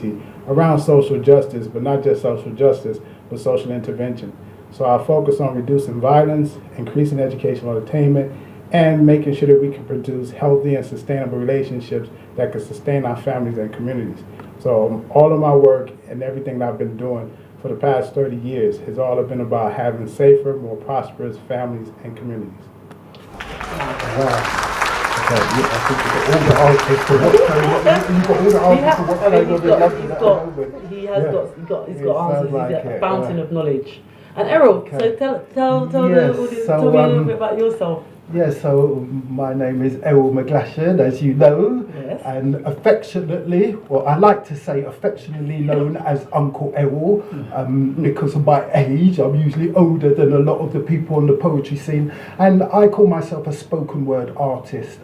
community around social justice, but not just social justice, but social intervention. So I focus on reducing violence, increasing educational attainment, and making sure that we can produce healthy and sustainable relationships that can sustain our families and communities. So all of my work and everything that I've been doing for the past 30 years has all been about having safer, more prosperous families and communities. Wow. Okay, yeah, I think you've got all the answers to what's going on. You've got all the answers to what's going on in London at the moment. He's got answers. Like He's a fountain of knowledge. And Errol, so tell me a little bit about yourself. Yes, so my name is Errol McGlashan, as you know, yes. And affectionately, well, I like to say affectionately known as Uncle Errol, because of my age. I'm usually older than a lot of the people on the poetry scene, and I call myself a spoken word artist.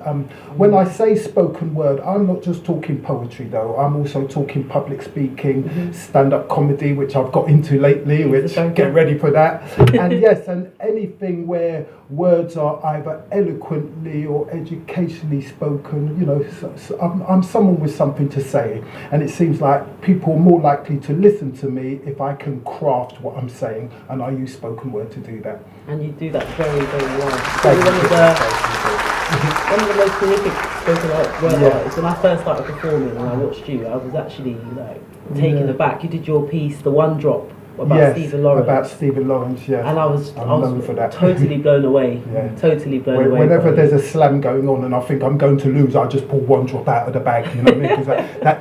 When I say spoken word, I'm not just talking poetry though, I'm also talking public speaking, stand-up comedy, which I've got into lately, which get ready for that, and yes, and anything where words are either eloquently or educationally spoken, you know, so I'm someone with something to say, and it seems like people are more likely to listen to me if I can craft what I'm saying, and I use spoken word to do that. And you do that very, very well. So one of the most prolific spoken word artists. When I first started performing and I watched you, I was actually like taken aback. You did your piece, The One Drop, about Stephen Lawrence. About Stephen Lawrence, yes. And I was known for that. Totally blown away. Totally blown away. Whenever there's a slam going on and I think I'm going to lose, I just pull one drop out of the bag, you know what I mean? Because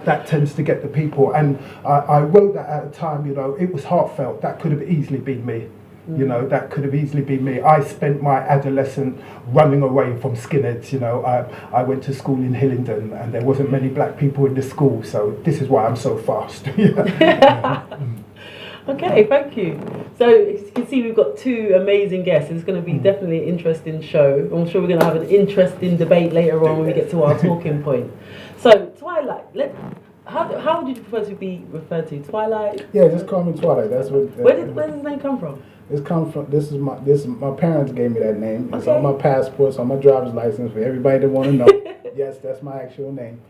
that tends to get the people. And I wrote that at a time, you know, it was heartfelt. That could have easily been me. You know, that could have easily been me. I spent my adolescent running away from skinheads, you know. I went to school in Hillingdon and there wasn't many black people in the school, so this is why I'm so fast. Okay, thank you. So as you can see, we've got two amazing guests. It's going to be definitely an interesting show. I'm sure we're going to have an interesting debate later on when we get to our talking point. So Twilight, how would you prefer to be referred to? Twilight? Yeah, just call me Twilight. That's what. Where does the name come from? This is my parents gave me that name. It's on my passport, it's on my driver's license for everybody that want to know. Yes, that's my actual name.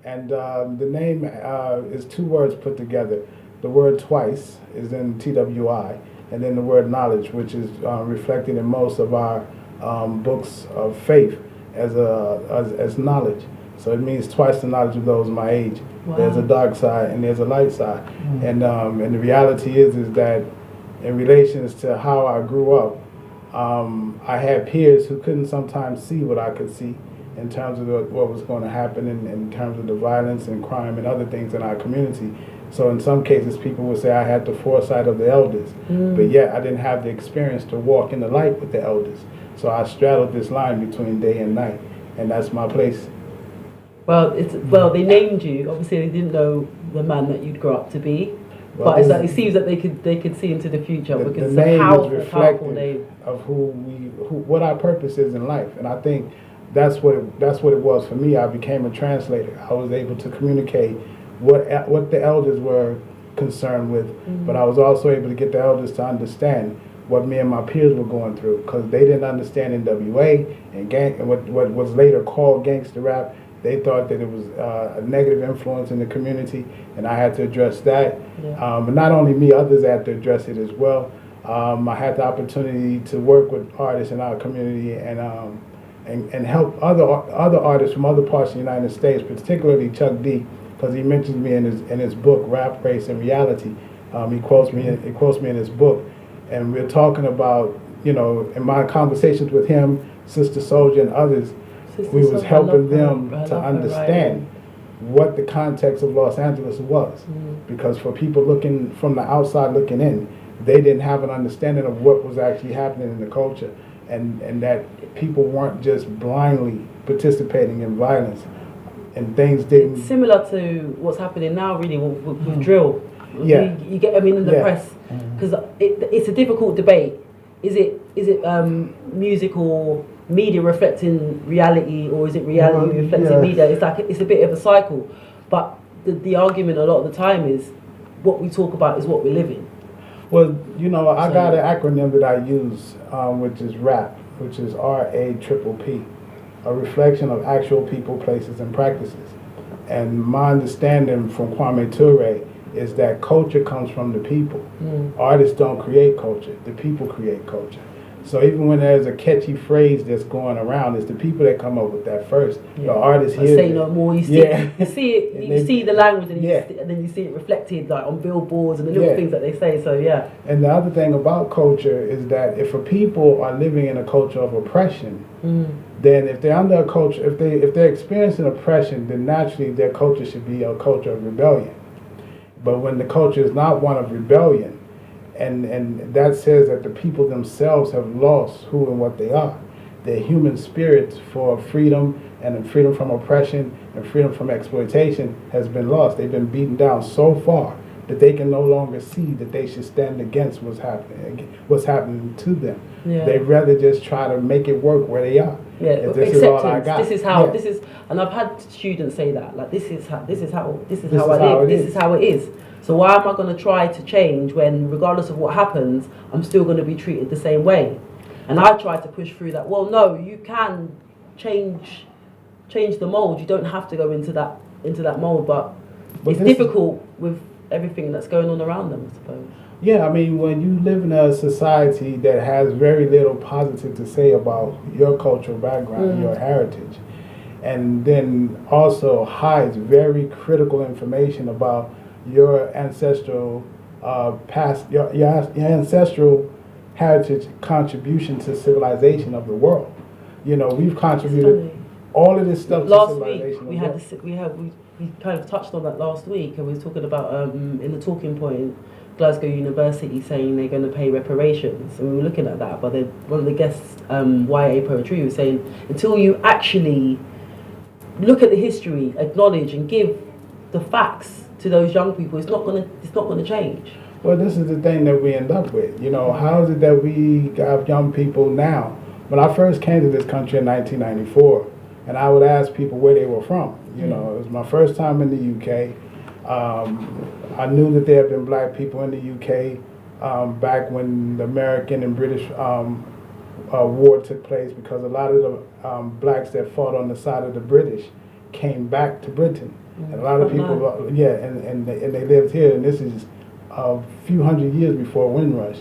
And the name is two words put together. The word twice is in TWI, and then the word knowledge, which is reflected in most of our books of faith as knowledge. So it means twice the knowledge of those my age. Wow. There's a dark side and there's a light side. And the reality is that in relations to how I grew up, I had peers who couldn't sometimes see what I could see in terms of what was going to happen in terms of the violence and crime and other things in our community. So in some cases, people would say I had the foresight of the elders, but yet I didn't have the experience to walk in the light with the elders. So I straddled this line between day and night, and that's my place. Well, they named you. Obviously, they didn't know the man that you'd grow up to be. But it seems that they could see into the future because it's a powerful name of what our purpose is in life, and I think that's what it was for me. I became a translator. I was able to communicate what the elders were concerned with, but I was also able to get the elders to understand what me and my peers were going through, because they didn't understand NWA and what was later called gangster rap. They thought that it was a negative influence in the community, and I had to address that. But not only me, others had to address it as well. I had the opportunity to work with artists in our community and help other artists from other parts of the United States, particularly Chuck D, because he mentions me in his book, Rap, Race, and Reality. He quotes me in his book, and we're talking about, you know, in my conversations with him, Sister Soldier, and others. We was helping them to understand what the context of Los Angeles was, because for people looking from the outside looking in, they didn't have an understanding of what was actually happening in the culture, and that people weren't just blindly participating in violence, and things didn't. It's similar to what's happening now, really, with drill. Yeah, you get. I mean, in the press, because it's a difficult debate. Is it music or media reflecting reality, or is it reality reflecting media? It's a bit of a cycle, but the argument a lot of the time is what we talk about is what we're living. Well, you know, I got an acronym that I use, which is RAP, which is RAPPP, a reflection of actual people, places, and practices. And my understanding from Kwame Ture is that culture comes from the people. Artists don't create culture, the people create culture. So even when there's a catchy phrase that's going around, it's the people that come up with that first. The artist hears Say it. no more. You see, you see it. You see the language, and, and then you see it reflected like on billboards and the little things that they say. So yeah. And the other thing about culture is that if a people are living in a culture of oppression, then if they're under a culture, if they're experiencing oppression, then naturally their culture should be a culture of rebellion. But when the culture is not one of rebellion, and that says that the people themselves have lost who and what they are. Their human spirit for freedom and freedom from oppression and freedom from exploitation has been lost. They've been beaten down so far that they can no longer see that they should stand against what's happening to them. They'd rather just try to make it work where they are. This is all I got. This is how this is, and I've had students say that like this is how I live. This is how it is. So why am I going to try to change when, regardless of what happens, I'm still going to be treated the same way? And I try to push through that. Well, no, you can change the mold. You don't have to go into that mold, but it's difficult with everything that's going on around them, I suppose. Yeah, I mean, when you live in a society that has very little positive to say about your cultural background, your heritage, and then also hides very critical information about your ancestral past, your ancestral heritage contribution to civilization of the world. You know, we've contributed all of this stuff to civilization. We kind of touched on that last week, and we were talking about in the talking point, Glasgow University saying they're going to pay reparations, and we were looking at that. But then one of the guests, YA Poetry, was saying until you actually look at the history, acknowledge, and give the facts to those young people, it's not going to change. Well, this is the thing that we end up with. You know, how is it that we have young people now? When I first came to this country in 1994, and I would ask people where they were from. You know, it was my first time in the UK. I knew that there had been black people in the UK back when the American and British war took place, because a lot of the blacks that fought on the side of the British came back to Britain. And a lot of people, and they lived here, and this is a few hundred years before Windrush.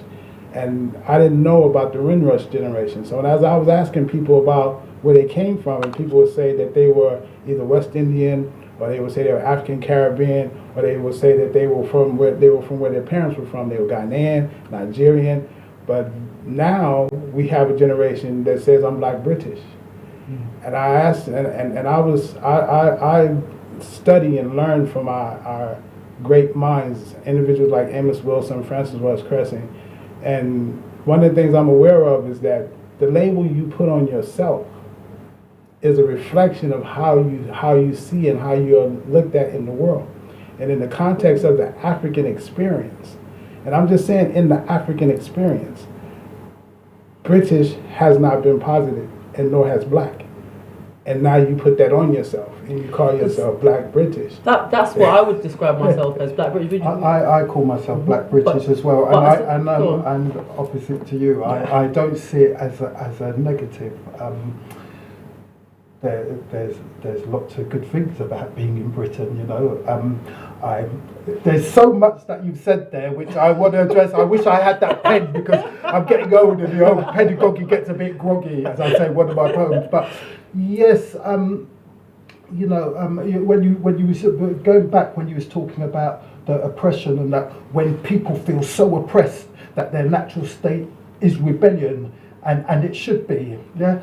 And I didn't know about the Windrush generation. So as I was asking people about where they came from, and people would say that they were either West Indian, or they would say they were African Caribbean, or they would say that they were from where their parents were from. They were Ghanaian, Nigerian. But now we have a generation that says I'm Black British. And I asked, and I study and learn from our great minds, individuals like Amos Wilson, Francis Wells Cressing. And one of the things I'm aware of is that the label you put on yourself is a reflection of how you see and how you're looked at in the world. And in the context of the African experience, and I'm just saying in the African experience, British has not been positive, and nor has Black. And now you put that on yourself, and you call yourself Black British. That's what I would describe myself as, Black British. I call myself Black British as well, and opposite to you, I don't see it as a negative. There's lots of good things about being in Britain, you know. There's so much that you've said there which I want to address. I wish I had that pen, because I'm getting old and the old pedagogy gets a bit groggy, as I say in one of my poems. But yes, you know, when you was going back, when you was talking about the oppression, and that when people feel so oppressed that their natural state is rebellion, and it should be, yeah.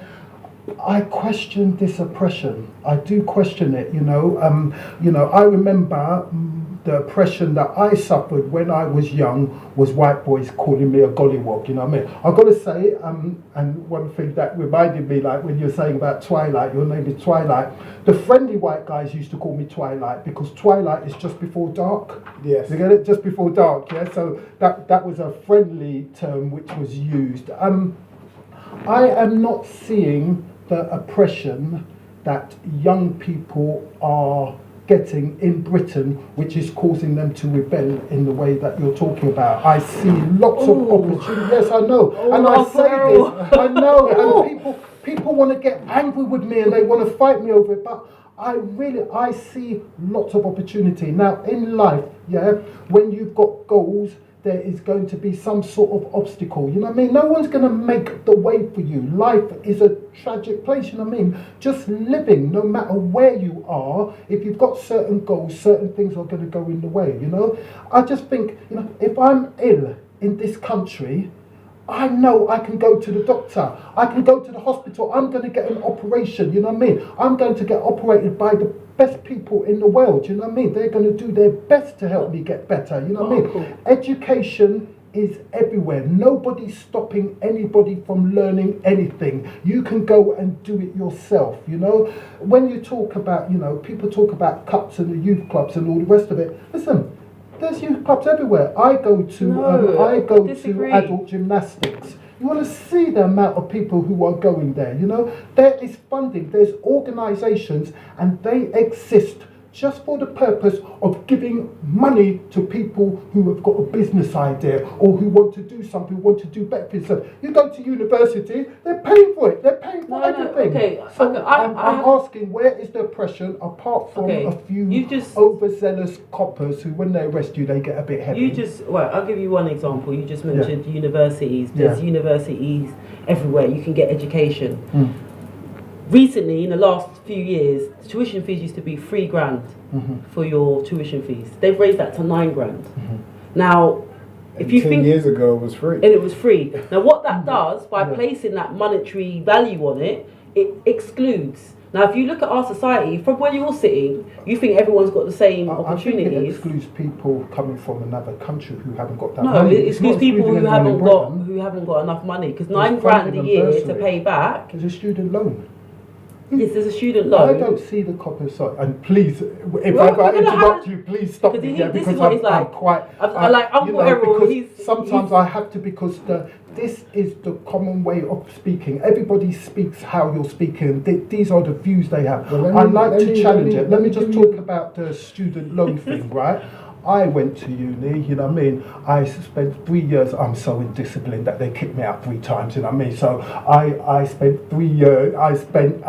I question this oppression. I do question it, you know. I remember the oppression that I suffered when I was young was white boys calling me a gollywog, you know what I mean? I've got to say, and one thing that reminded me, like when you're saying about Twilight, your name is Twilight, the friendly white guys used to call me Twilight, because Twilight is just before dark. Yes. You get it? Just before dark, yeah? So that was a friendly term which was used. I am not seeing the oppression that young people are getting in Britain, which is causing them to rebel in the way that you're talking about. I see lots of opportunities. Yes, I know. And I say this, I know, and people want to get angry with me and they want to fight me over it, but I see lots of opportunity. Now, in life, yeah, when you've got goals, there is going to be some sort of obstacle, you know what I mean? No one's going to make the way for you. Life is a tragic place, you know what I mean? Just living, no matter where you are, if you've got certain goals, certain things are going to go in the way, you know? I just think, you know, if I'm ill in this country, I know I can go to the doctor, I can go to the hospital, I'm going to get an operation, you know what I mean? I'm going to get operated by the best people in the world, you know what I mean? They're going to do their best to help me get better, you know what I mean? Cool. Education is everywhere. Nobody's stopping anybody from learning anything. You can go and do it yourself, you know? When you talk about, you know, people talk about cups and the youth clubs and all the rest of it, listen, there's youth clubs everywhere. I go to adult gymnastics. You want to see the amount of people who are going there, you know? There is funding, there's organisations, and they exist just for the purpose of giving money to people who have got a business idea or who want to do something, who want to do better for themselves. You go to university, they're paying for it, they're paying for everything. Okay. So I'm asking, where is the oppression apart from a few overzealous coppers who, when they arrest you, they get a bit heavy? I'll give you one example. You just mentioned universities. There's universities everywhere. You can get education. Recently, in the last few years, tuition fees used to be $3,000 for your tuition fees. They've raised that to $9,000. Now, if you 10 years ago, it was free. And it was free. Now, what that does, by placing that monetary value on it, it excludes. Now, if you look at our society, from where you're sitting, you think everyone's got the same opportunities. I think it excludes people coming from another country who haven't got that money. No, it excludes people who haven't got enough money. Because $9,000 a year to pay back. There's a student loan. Yes, there's a student loan. I don't see the coppers side. And please, if I interrupt you, please stop me there, because I'm quite. I like Uncle Errol. Sometimes I have to, because this is the common way of speaking. Everybody speaks how you're speaking. These are the views they have. I like to challenge it. Let me just talk about the student loan thing, right? I went to uni, you know what I mean? I spent 3 years, I'm so indisciplined that they kicked me out 3 times, you know what I mean? So I spent 3 years, I spent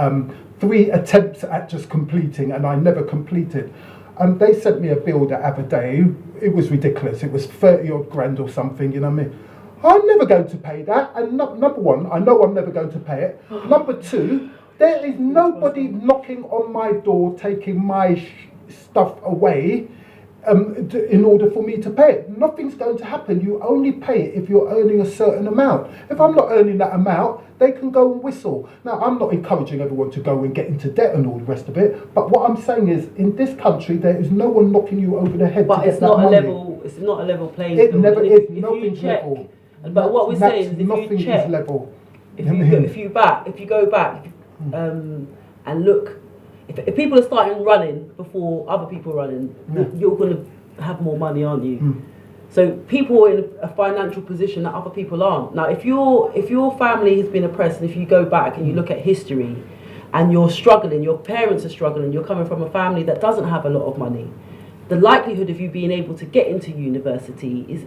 3 attempts at just completing, and I never completed. They sent me a bill the other day. It was ridiculous. It was 30 odd grand or something, you know what I mean? I'm never going to pay that. And number one, I know I'm never going to pay it. Number two, there is nobody knocking on my door taking my stuff away in order for me to pay it. Nothing's going to happen. You only pay it if you're earning a certain amount. If I'm not earning that amount, they can go and whistle. Now, I'm not encouraging everyone to go and get into debt and all the rest of it, but what I'm saying is, in this country, there is no one knocking you over the head to get that money. It's not a level playing field. It never is. Nothing's level. But what we're saying is, if nothing you check, is level. if you go back and look, if people are starting running before other people running, you're going to have more money, aren't you? So people are in a financial position that other people aren't. Now, if your family has been oppressed, and if you go back and you look at history, and you're struggling, your parents are struggling, you're coming from a family that doesn't have a lot of money, the likelihood of you being able to get into university is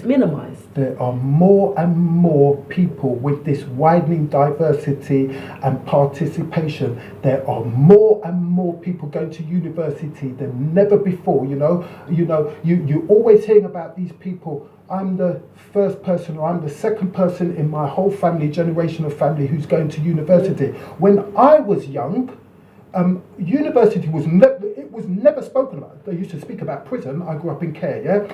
minimised. There are more and more people with this widening diversity and participation. There are more and more people going to university than never before. You always hearing about these people. I'm the first person, or I'm the second person in my whole family, generation of family, who's going to university. When I was young, university was never spoken about. They used to speak about prison. I grew up in Care,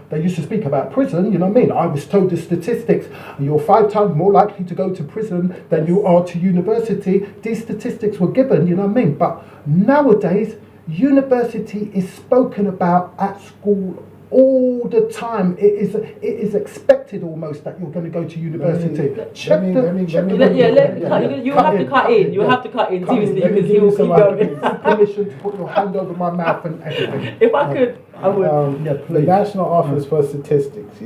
they used to speak about prison, you know what I mean? I was told the statistics, you're 5 times more likely to go to prison than you are to university. These statistics were given, you know what I mean? But nowadays, university is spoken about at school all the time. It is expected almost that you're going to go to university. You'll have to cut in. You'll have to cut in seriously, because he will keep going. Permission to put your hand over my mouth and everything. If I could, I would. The National Office for Statistics,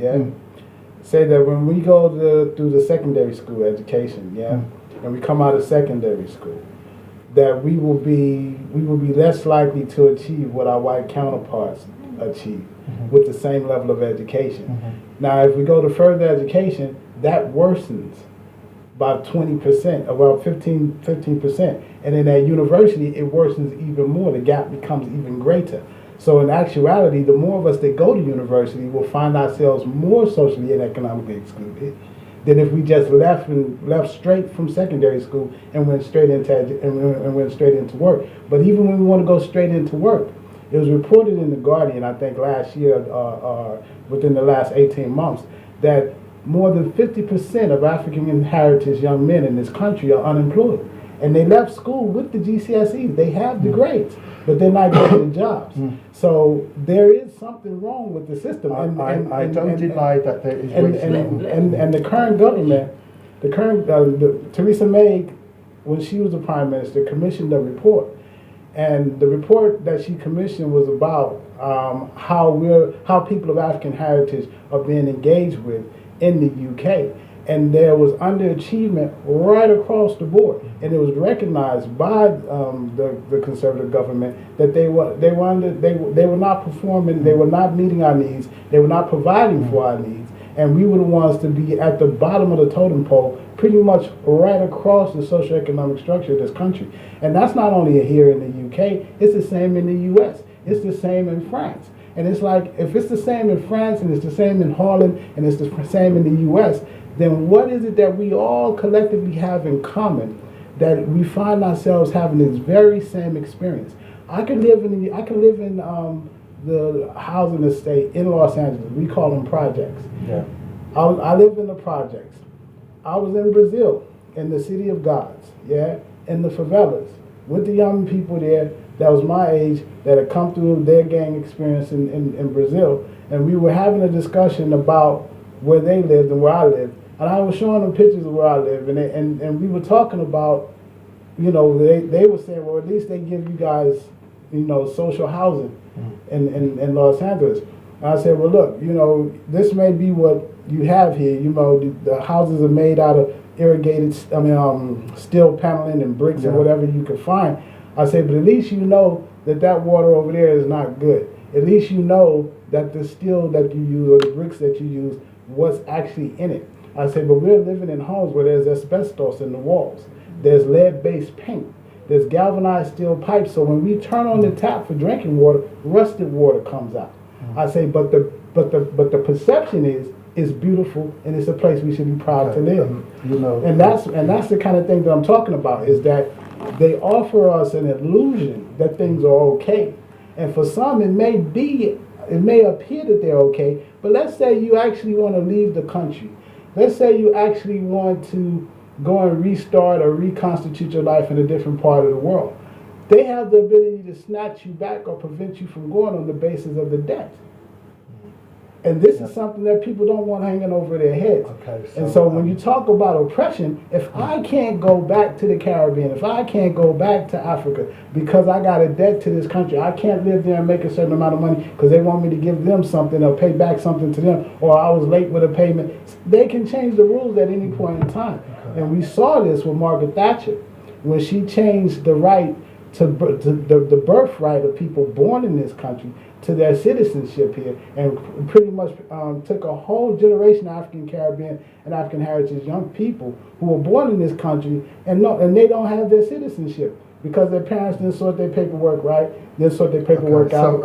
say that when we go through the secondary school education, and we come out of secondary school, that we will be less likely to achieve what our white counterparts achieve with the same level of education. Now, if we go to further education, that worsens about 20%, about 15%. And in that university, it worsens even more. The gap becomes even greater. So in actuality, the more of us that go to university will find ourselves more socially and economically excluded than if we just left straight from secondary school and went straight into work. But even when we want to go straight into work, it was reported in The Guardian, I think last year, within the last 18 months, that more than 50% of African heritage young men in this country are unemployed. And they left school with the GCSEs. They have the grades, but they're not getting the jobs. So there is something wrong with the system. I don't deny that there is racism. And the current government, Theresa May, when she was the prime minister, commissioned a report. And the report that she commissioned was about how people of African heritage are being engaged with in the UK. And there was underachievement right across the board, and it was recognized by the conservative government that they were not performing, they were not meeting our needs, they were not providing for our needs, and we were the ones to be at the bottom of the totem pole, pretty much right across the socioeconomic structure of this country. And that's not only here in the UK; it's the same in the US. It's the same in France. And it's like, if it's the same in France and it's the same in Holland and it's the same in the US, then what is it that we all collectively have in common that we find ourselves having this very same experience? I could live in the housing estate in Los Angeles. We call them projects. Yeah. I live in the projects. I was in Brazil, in the City of Gods, yeah, in the favelas, with the young people there that was my age that had come through their gang experience in Brazil, and we were having a discussion about where they lived and where I lived. And I was showing them pictures of where I live, and we were talking about, they were saying, well, at least they give you guys, social housing in Los Angeles. And I said, well, look, this may be what you have here. The houses are made out of irrigated, steel paneling and bricks and whatever you can find. I said, but at least you know that water over there is not good. At least you know that the steel that you use or the bricks that you use, what's actually in it. I said, but we're living in homes where there's asbestos in the walls. There's lead-based paint. There's galvanized steel pipes. So when we turn on the tap for drinking water, rusted water comes out. I say, but the perception is beautiful, and it's a place we should be proud to live. And that's the kind of thing that I'm talking about, is that they offer us an illusion that things are okay. And for some, it may appear that they're okay, but let's say you actually want to leave the country. Let's say you actually want to go and restart or reconstitute your life in a different part of the world. They have the ability to snatch you back or prevent you from going on the basis of the debt. And this is something that people don't want hanging over their heads. And so when you talk about oppression, if I can't go back to the Caribbean, if I can't go back to Africa because I got a debt to this country, I can't live there and make a certain amount of money because they want me to give them something or pay back something to them, or I was late with a payment, they can change the rules at any point in time. And we saw this with Margaret Thatcher when she changed the right to the birthright of people born in this country to their citizenship here, and pretty much took a whole generation of African Caribbean and African heritage young people who were born in this country and they don't have their citizenship because their parents didn't sort their paperwork right, didn't sort their paperwork out,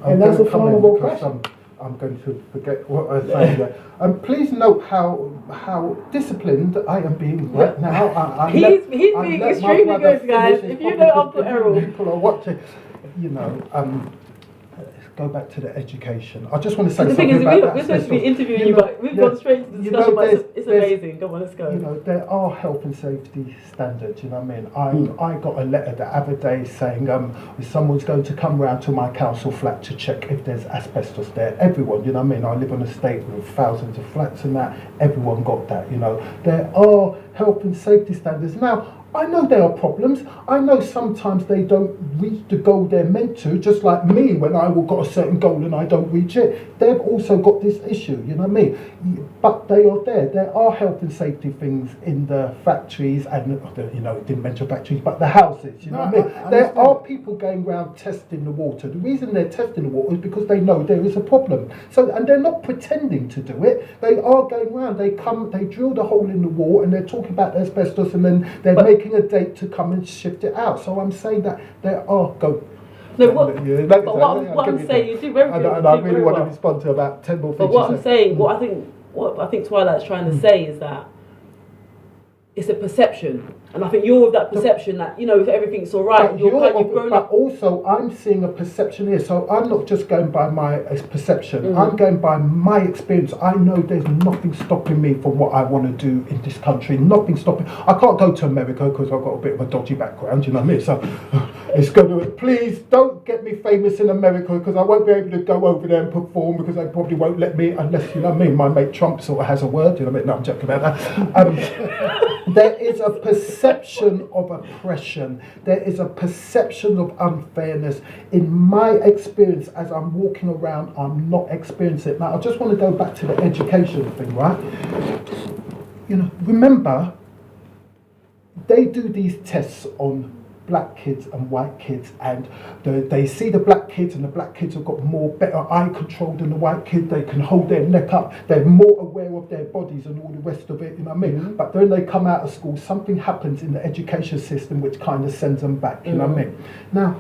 and that's a form of oppression. I'm going to forget what I was saying there. Please note how disciplined I am being right now. He's being extremely good, guys. If you know Uncle Errol. People are watching. Let's go back to the education. I just want to say something about that. We're supposed to be interviewing you, but we've gone straight to the discussion, but it's amazing. Come on, let's go. There are health and safety standards, I got a letter the other day saying if someone's going to come round to my council flat to check if there's asbestos there. Everyone, I live on a estate with thousands of flats and that, everyone got that, There are health and safety standards. Now, I know there are problems. I know sometimes they don't reach the goal they're meant to, just like me when I will got a certain goal and I don't reach it. They've also got this issue, you know what I mean? But they are there. There are health and safety things in the factories and, you know, didn't mention factories, but the houses, you know what I mean? There are people going around testing the water. The reason they're testing the water is because they know there is a problem. So, and they're not pretending to do it. They are going around. They come, they drill the hole in the wall and they're talking about asbestos and then they're making a date to come and shift it out. So I'm saying that there are No, what I'm saying, you do very good. And I really want to respond to about 10 more things. But what I'm saying, what I think Twilight's trying to say is that it's a perception, and I think you're with that perception that, you know, if everything's all right, you've grown up. But also, I'm seeing a perception here, so I'm not just going by my perception. I'm going by my experience. I know there's nothing stopping me from what I want to do in this country. Nothing stopping. I can't go to America because I've got a bit of a dodgy background. You know what I mean? So it's going to. Please don't get me famous in America because I won't be able to go over there and perform because they probably won't let me unless, you know what I mean. My mate Trump sort of has a word. You know what I mean? No, I'm joking about that. There is a perception of oppression. There is a perception of unfairness. In my experience, as I'm walking around, I'm not experiencing it. Now, I just want to go back to the education thing, right? You know, remember, they do these tests on black kids and white kids, and they see the black kids, and the black kids have got better eye control than the white kids. They can hold their neck up, they're more aware of their bodies and all the rest of it, you know what I mean? But then they come out of school, something happens in the education system which kind of sends them back, you know what I mean? Now,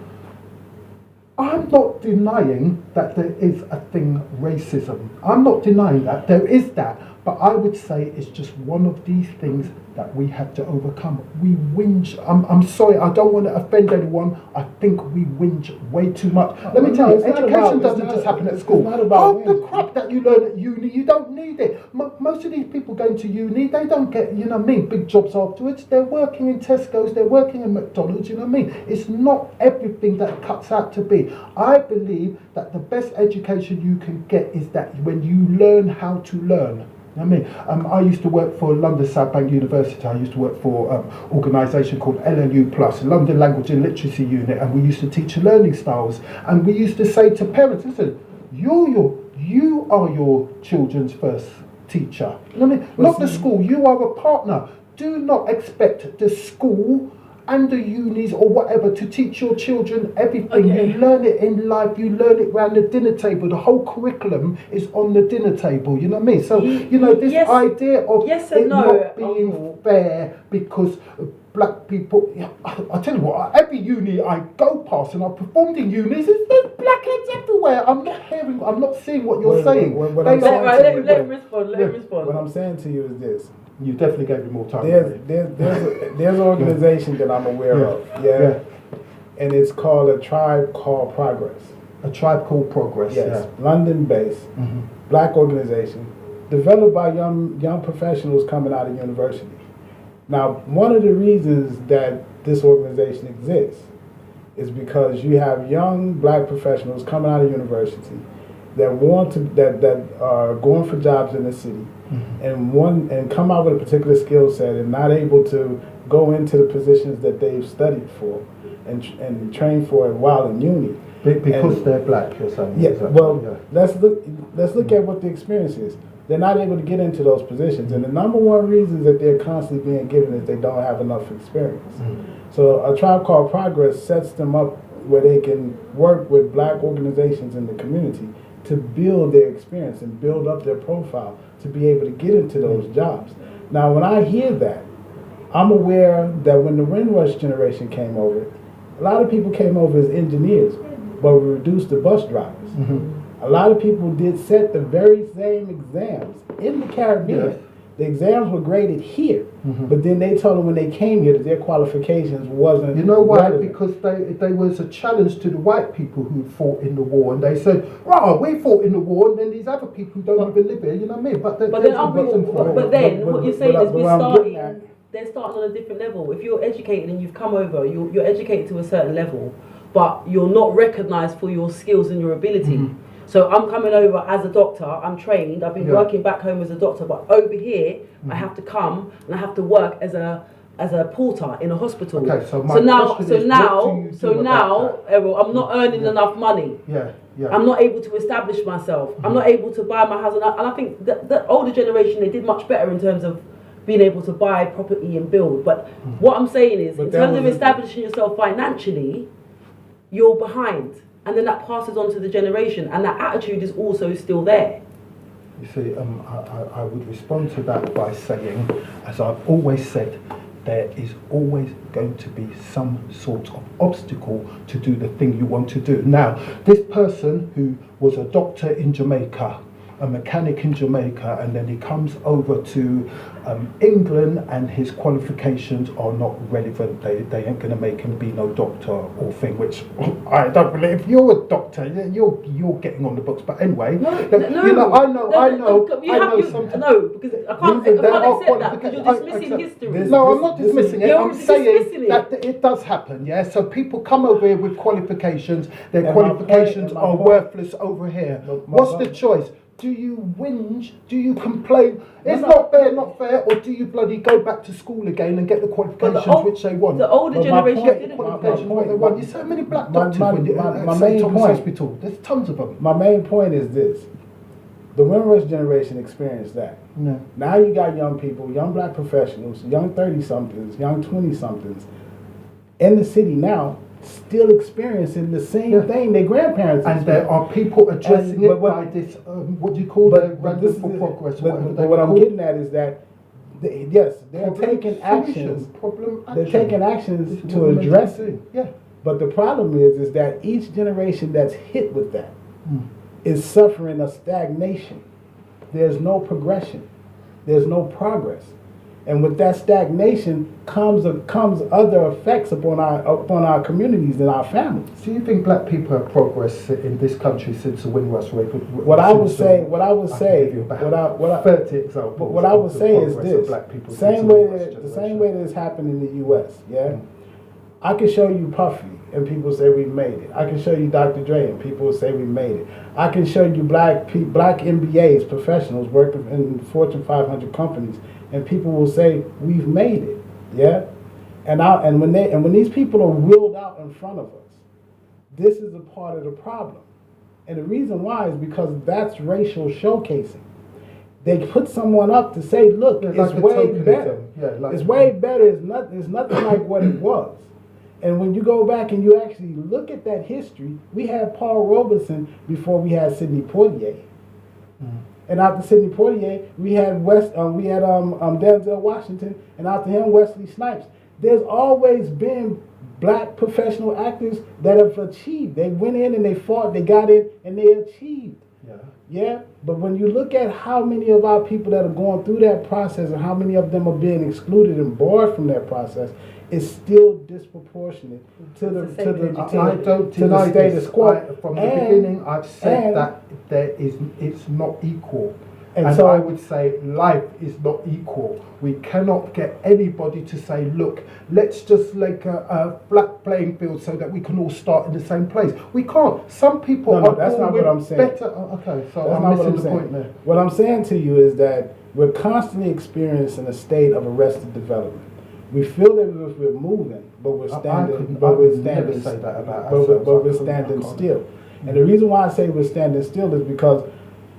I'm not denying that there is a thing, racism. I'm not denying that, there is that. But I would say it's just one of these things that we have to overcome. We whinge. I'm sorry, I don't want to offend anyone. I think we whinge way too much. Let me tell you, education doesn't just happen at school. All the crap that you learn at uni, you don't need it. Most of these people going to uni, they don't get, you know what I mean, big jobs afterwards. They're working in Tesco's, they're working in McDonald's, you know what I mean? It's not everything that cuts out to be. I believe that the best education you can get is that when you learn how to learn. I mean, I used to work for London South Bank University. I used to work for an organisation called LLU Plus, London Language and Literacy Unit, and we used to teach learning styles. And we used to say to parents, listen, you are your children's first teacher. I mean, not the school, you are a partner. Do not expect the school and the unis or whatever to teach your children everything. Okay. You learn it in life, you learn it around the dinner table. The whole curriculum is on the dinner table, you know what I mean? So, you know, this idea of it not being fair because black people, I tell you what, every uni I go past and I've performed in unis, there's blackheads everywhere. I'm not seeing what you're saying. Let him respond. What I'm saying to you is this. You definitely gave me more time. There's an organization that I'm aware of, and it's called A Tribe Called Progress. A Tribe Called Progress. Yes, London-based, black organization, developed by young professionals coming out of university. Now, one of the reasons that this organization exists is because you have young black professionals coming out of university that are going for jobs in the city. And come out with a particular skill set and not able to go into the positions that they've studied for and trained for while in uni because they're black. You're saying? Let's look at what the experience is. They're not able to get into those positions, and the number one reason that they're constantly being given is they don't have enough experience. So A Tribe Called Progress sets them up where they can work with black organizations in the community to build their experience and build up their profile to be able to get into those jobs. Now, when I hear that, I'm aware that when the Windrush generation came over, a lot of people came over as engineers, but we reduced the bus drivers. A lot of people did set the very same exams in the Caribbean. Yes. The exams were graded here, but then they told them when they came here that their qualifications wasn't. You know why? relevant. Because they was a challenge to the white people who fought in the war, and they said, "Right, we fought in the war, and then these other people who don't even live here." You know what I mean? But then what you're saying is we're starting. They're starting on a different level. If you're educated and you've come over, you're educated to a certain level, but you're not recognised for your skills and your ability. So I'm coming over as a doctor, I'm trained, I've been working back home as a doctor, but over here I have to come and I have to work as a as a porter in a hospital. Okay, so my so now, question so is, now, what do you so do now, about that? Errol, I'm not earning enough money. Yeah, yeah. I'm not able to establish myself. I'm not able to buy my house, and I think that the older generation, they did much better in terms of being able to buy property and build. But what I'm saying is, in terms of establishing yourself financially, you're behind, and then that passes on to the generation, and that attitude is also still there. You see, I would respond to that by saying, as I've always said, there is always going to be some sort of obstacle to do the thing you want to do. Now, this person who was a doctor in Jamaica, a mechanic in Jamaica, and then he comes over to England, and his qualifications are not relevant. They ain't going to make him be no doctor or thing, which I don't believe. If you're a doctor, you're getting on the books. But anyway, No, you know, I know. Sometimes. No, because I can't accept that, because you're dismissing history. No, I'm not dismissing it. I'm saying dismissing that it does happen, yeah? So people come over here with qualifications, their qualifications are worthless over here. What's the choice? Do you whinge? Do you complain? It's not fair, or do you bloody go back to school again and get the qualifications which they want? The older generation get the didn't. qualifications what they want. There's so many black doctors when you my main Thomas point. Hospital. There's tons of them. My main point is this. The Windrush generation experienced that. Yeah. Now you got young people, young black professionals, young 30-somethings, young 20-somethings in the city now, still experiencing the same thing their grandparents And there are people addressing it by this, what do you call it? Random for progress. But what I'm getting at is that, they're taking actions. They're taking actions to address it. Yeah. But the problem is that each generation that's hit with that is suffering a stagnation. There's no progression. There's no progress. And with that stagnation comes other effects upon our communities and our families. Do you think black people have progressed in this country since the Windrush rate? What I would say is this: the same way that it's happened in the U.S. Yeah, I can show you Puffy, and people say we made it. I can show you Dr. Dre, and people say we made it. I can show you black MBAs, professionals working in Fortune 500 companies, and people will say we've made it. Yeah, and when these people are wheeled out in front of us, this is a part of the problem. And the reason why is because that's racial showcasing. They put someone up to say, look, it's way better. It's way better. It's nothing like what it was. And when you go back and you actually look at that history, we had Paul Robeson before we had Sidney Poitier. And after Sidney Poitier, we had Denzel Washington, and after him, Wesley Snipes. There's always been black professional actors that have achieved. They went in and they fought, they got in, and they achieved. Yeah, but when you look at how many of our people that are going through that process and how many of them are being excluded and barred from that process, it's still disproportionate to the status quo. From the beginning, I've said that it's not equal. And so I would say life is not equal. We cannot get anybody to say, look, let's just make a flat playing field so that we can all start in the same place. We can't. Some people are that's not what I'm saying. Better. Okay, so I'm missing the point there. What I'm saying to you is that we're constantly experiencing a state of arrested development. We feel that we're moving, but we're standing still. And the reason why I say we're standing still is because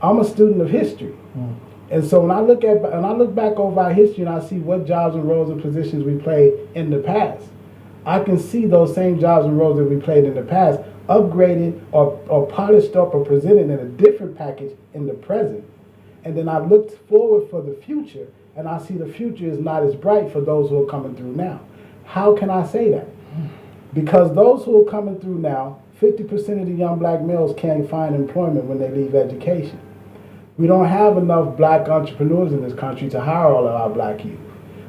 I'm a student of history. And so when I look back over our history and I see what jobs and roles and positions we played in the past, I can see those same jobs and roles that we played in the past upgraded or polished up or presented in a different package in the present. And then I looked forward for the future, and I see the future is not as bright for those who are coming through now. How can I say that? Because those who are coming through now, 50% of the young black males can't find employment when they leave education. We don't have enough black entrepreneurs in this country to hire all of our black youth.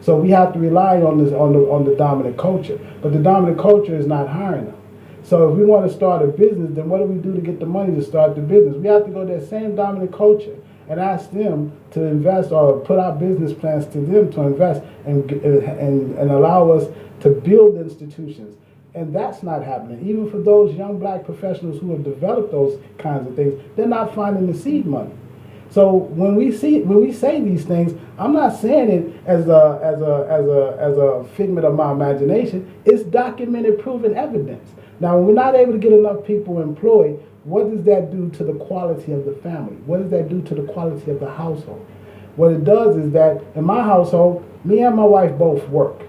So we have to rely on the dominant culture. But the dominant culture is not hiring them. So if we want to start a business, then what do we do to get the money to start the business? We have to go to that same dominant culture and ask them to invest or put our business plans to them to invest and allow us to build institutions. And that's not happening. Even for those young black professionals who have developed those kinds of things, they're not finding the seed money. So when we say these things, I'm not saying it as a figment of my imagination. It's documented, proven evidence. Now, when we're not able to get enough people employed, what does that do to the quality of the family? What does that do to the quality of the household? What it does is that in my household, me and my wife both work,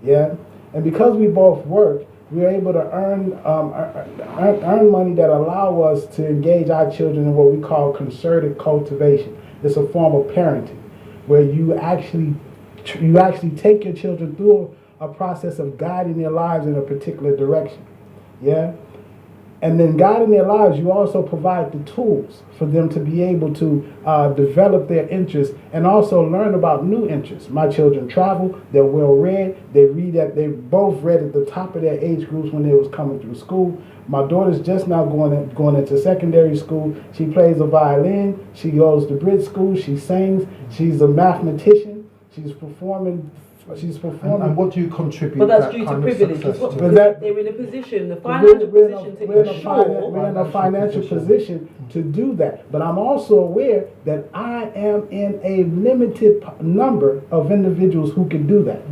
yeah, and because we both work, we're able to earn money that allow us to engage our children in what we call concerted cultivation. It's a form of parenting, where you actually take your children through a process of guiding their lives in a particular direction, yeah. And then guiding their lives, you also provide the tools for them to be able to develop their interests and also learn about new interests. My children travel, they're well read, they both read at the top of their age groups when they was coming through school. My daughter's just now going into secondary school. She plays the violin, she goes to Brit school, she sings, she's a mathematician, she's performing. And what do you contribute? But that's due to privilege. They're in a position, the financial position to ensure. We're in a financial position to do that. But I'm also aware that I am in a limited number of individuals who can do that.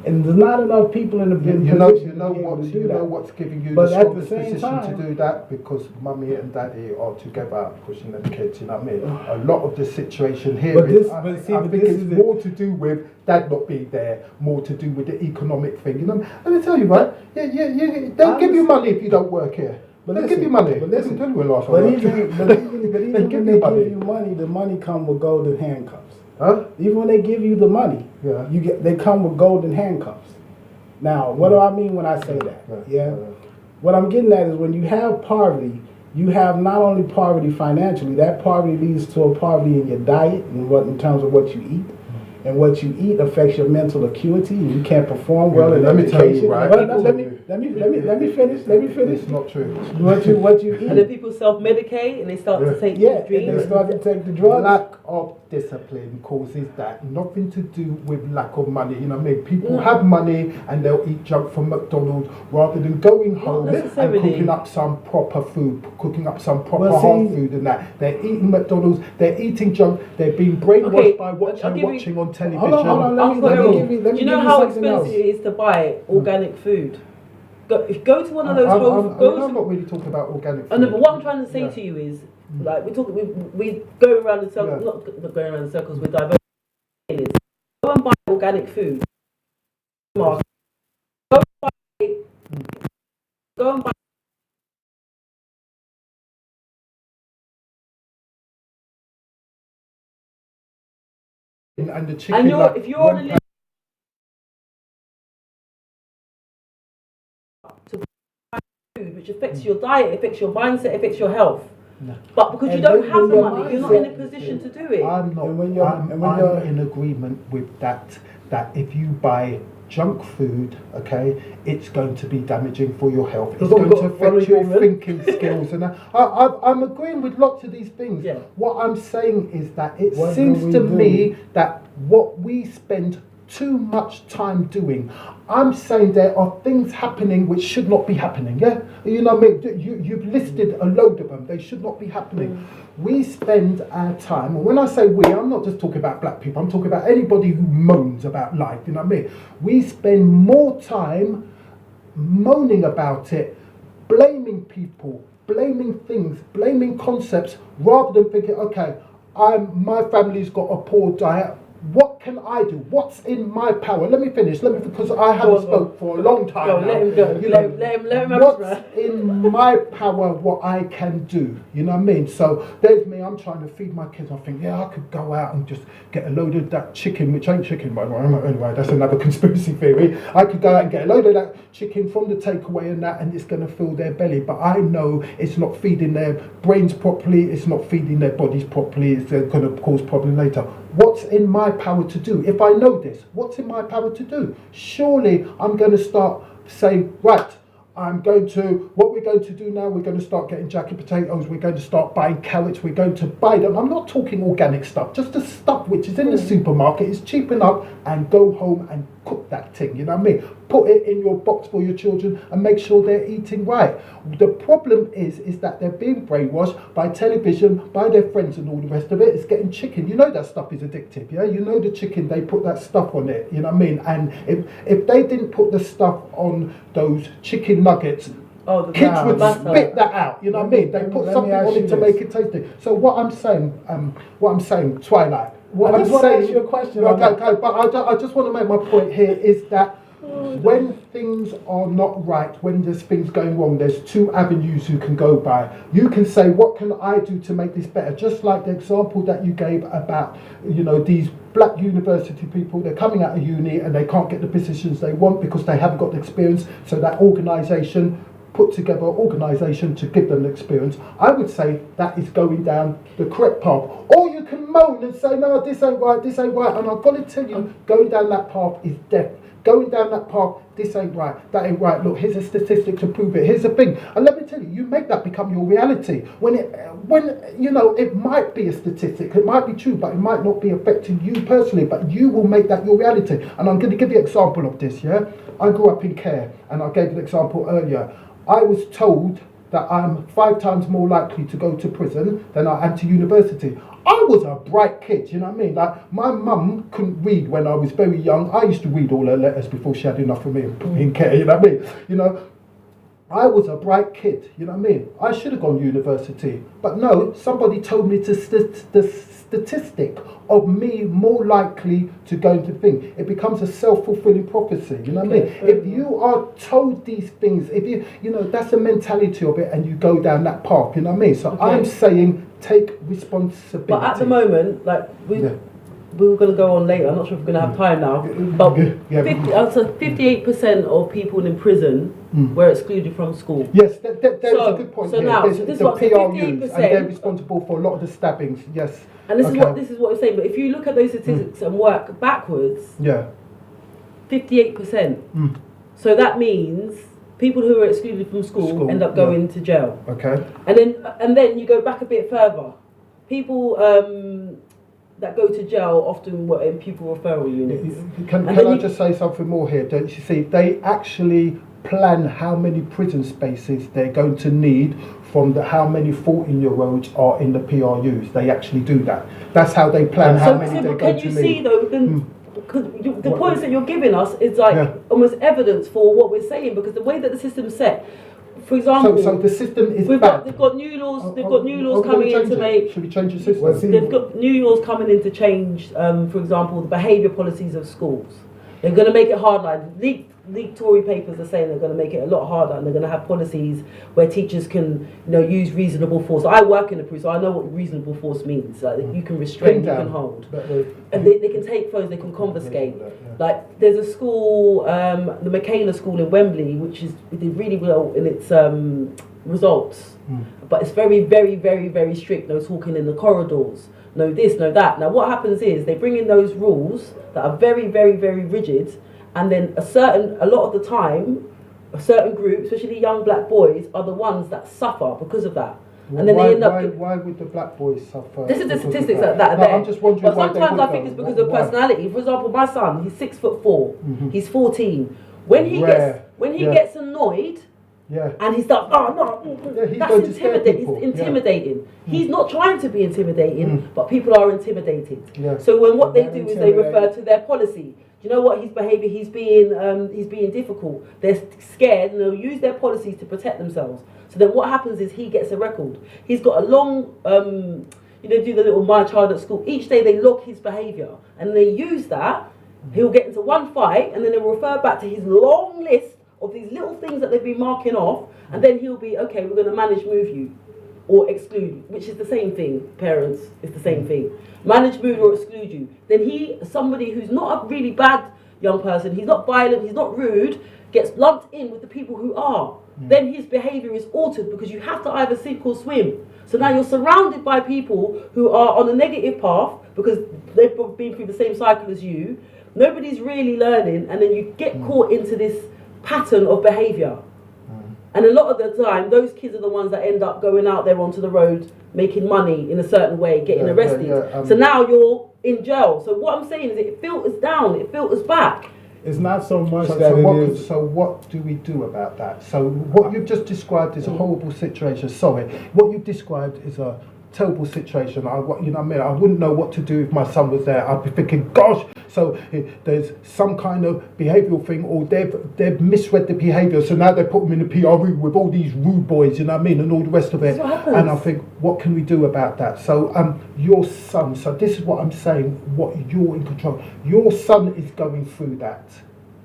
And there's not enough people in the position to be able to do that. What's giving you but the at the strongest same position time, to do that? Because mummy and daddy are together pushing the kids, you know what I mean? A lot of the situation here I think it's more to do with dad not being there, more to do with the economic thing, you know? Let me tell you, right? They'll give you money if you don't work here. But they'll give you money. But listen, tell you last but even when they give you money, the money comes with golden handcuffs. Huh? Even when they give you the money, they come with golden handcuffs. Now, what do I mean when I say that? What I'm getting at is when you have poverty, you have not only poverty financially, that poverty leads to a poverty in your diet and in terms of what you eat. And what you eat affects your mental acuity, and you can't perform well in education. Let me tell you, right? Let me finish. It's not true. What you eat. And then people self-medicate and they start to take they start to take the drugs. Lack of discipline causes that. Nothing to do with lack of money. You know what I mean? People have money and they'll eat junk from McDonald's rather than going home and cooking up some proper food, cooking up some proper home food and that. They're eating McDonald's, they're eating junk, they're being brainwashed by watching on television. Hold on, let me do you know how expensive it is to buy organic food? Go to one of those I'm not really talking about organic food. No, but what I'm trying to say to you is, like, we go around in circles, not going around in circles, we're diverse. Go and buy organic food. Go and buy. And the chicken. And if you're on a list to buy food, which affects your diet, affects your mindset, affects your health. No. But because you don't have the money, you're not in a position to do it. I'm in agreement with that. That if you buy junk food, okay, it's going to be damaging for your health. It's going to affect your thinking skills. And I'm agreeing with lots of these things. Yeah. What I'm saying is that it seems to me that what we spend too much time doing. I'm saying there are things happening which should not be happening, yeah? You know what I mean? You've listed a load of them. They should not be happening. We spend our time, and when I say we, I'm not just talking about black people, I'm talking about anybody who moans about life, you know what I mean? We spend more time moaning about it, blaming people, blaming things, blaming concepts, rather than thinking, okay, my family's got a poor diet, what can I do? What's in my power? Let me finish. Because I haven't spoke for a long time now. Let him go. Let him what's in my power, what I can do. You know what I mean? So there's me, I'm trying to feed my kids. I think, I could go out and just get a load of that chicken, which ain't chicken, by the way. Anyway, that's another conspiracy theory. I could go out and get a load of that chicken from the takeaway and that, and it's going to fill their belly. But I know it's not feeding their brains properly. It's not feeding their bodies properly. It's going to cause problem later. What's in my power to do? If I know this, what's in my power to do? Surely I'm going to start saying, right, what we're going to do now, we're going to start getting jacket potatoes, we're going to start buying carrots, we're going to buy them. I'm not talking organic stuff, just the stuff which is in the supermarket, is cheap enough, and go home and cook that thing, you know what I mean? put it in your box for your children and make sure they're eating right. The problem is that they're being brainwashed by television, by their friends and all the rest of it. It's getting chicken. You know that stuff is addictive, yeah? You know the chicken, they put that stuff on it, you know what I mean? And if they didn't put the stuff on those chicken nuggets, kids would spit that out, you know what I mean? They put something on it to make it tasty. So what I'm saying, Twilight, I just want to ask you a question. Okay, but I just want to make my point here is that when things are not right, when there's things going wrong, there's two avenues you can go by. You can say, what can I do to make this better? Just like the example that you gave about, you know, these black university people, they're coming out of uni and they can't get the positions they want because they haven't got the experience. So that organisation put together an organisation to give them the experience. I would say that is going down the correct path. Or you can moan and say, no, this ain't right, this ain't right. And I've got to tell you, going down that path is death. Going down that path, this ain't right, that ain't right. Look, here's a statistic to prove it. Here's the thing. And let me tell you, you make that become your reality. When you know, it might be a statistic, it might be true, but it might not be affecting you personally, but you will make that your reality. And I'm going to give you an example of this, yeah? I grew up in care, and I gave an example earlier. I was told that I'm 5 times more likely to go to prison than I am to university. I was a bright kid, you know what I mean? Like, my mum couldn't read when I was very young. I used to read all her letters before she had enough of me and put me in care, you know what I mean? You know, I was a bright kid, you know what I mean? I should have gone to university. But no, somebody told me the statistic of me more likely to go into thing. It becomes a self-fulfilling prophecy, you know what I mean? If you are told these things, if you know, that's the mentality of it, and you go down that path, you know what I mean? So I'm saying take responsibility. But at the moment, like, we were going to go on later, I'm not sure if we're going to have time now, but 58% of people in prison were excluded from school. Yes, there's a good point so here. Now, there's this the is PRUs, and they're responsible for a lot of the stabbings, yes. And this is what I'm saying, but if you look at those statistics and work backwards, 58%. So that means people who are excluded from school end up going to jail. Okay. And then you go back a bit further. People that go to jail often were in pupil referral units. Can I just say something more here? Don't you see? They actually plan how many prison spaces they're going to need from how many 14-year-olds are in the PRUs. They actually do that. That's how they plan how many they're going to need. Can you see though? Because the points that you're giving us is like almost evidence for what we're saying, because the way that the system's set, for example, so the system is bad. They've got new laws. They've got new laws coming in to make. Should we change the system? They've got new laws coming in to change, for example, the behaviour policies of schools. They're going to make it hard. Like leaked Tory papers are saying they're going to make it a lot harder, and they're going to have policies where teachers can, use reasonable force. I work in the police, so I know what reasonable force means. Like you can restrain, you can hold, and they can take phones, they can confiscate. Like there's a school, the Michaela School in Wembley, which did really well in its results, but it's very, very, very, very strict. No talking in the corridors. No this, no that. Now what happens is they bring in those rules that are very, very, very rigid, and then a lot of the time, a certain group, especially young black boys, are the ones that suffer because of that. And then they end up. Why would the black boys suffer? This is the statistics that are there. I'm just wondering. But sometimes I think it's because of personality. For example, my son, he's 6'4". He's 14. When he gets annoyed. Yeah. And he starts, that's intimidating. He's intimidating. He's not trying to be intimidating, but people are intimidated. Yeah. So what they do is they refer to their policy. Do you know what his behaviour? He's being difficult. They're scared, and they'll use their policies to protect themselves. So then what happens is he gets a record. He's got a long, do the little My Child at School. Each day they log his behaviour, and they use that. He'll get into one fight, and then they'll refer back to his long list of these little things that they've been marking off, and then he'll be, okay, we're going to manage move you or exclude, which is the same thing, parents, it's the same thing. Manage move or exclude you. Then somebody who's not a really bad young person, he's not violent, he's not rude, gets lumped in with the people who are. Then his behaviour is altered, because you have to either sink or swim. So now you're surrounded by people who are on a negative path because they've been through the same cycle as you. Nobody's really learning, and then you get caught into this pattern of behaviour. And a lot of the time those kids are the ones that end up going out there onto the road, making money in a certain way, getting arrested. So now you're in jail. So what I'm saying is it filters down, it filters back. It's not so much So, that so, it what, is. so what do we do about that? So what you've just described is a horrible situation. Sorry, what you've described is a terrible situation. You know what I mean? I wouldn't know what to do if my son was there. I'd be thinking, gosh. So there's some kind of behavioural thing, or they've misread the behaviour. So now they put him in the PRU with all these rude boys. You know what I mean, and all the rest of it. And I think, what can we do about that? So your son. So this is what I'm saying. What you're in control. Your son is going through that.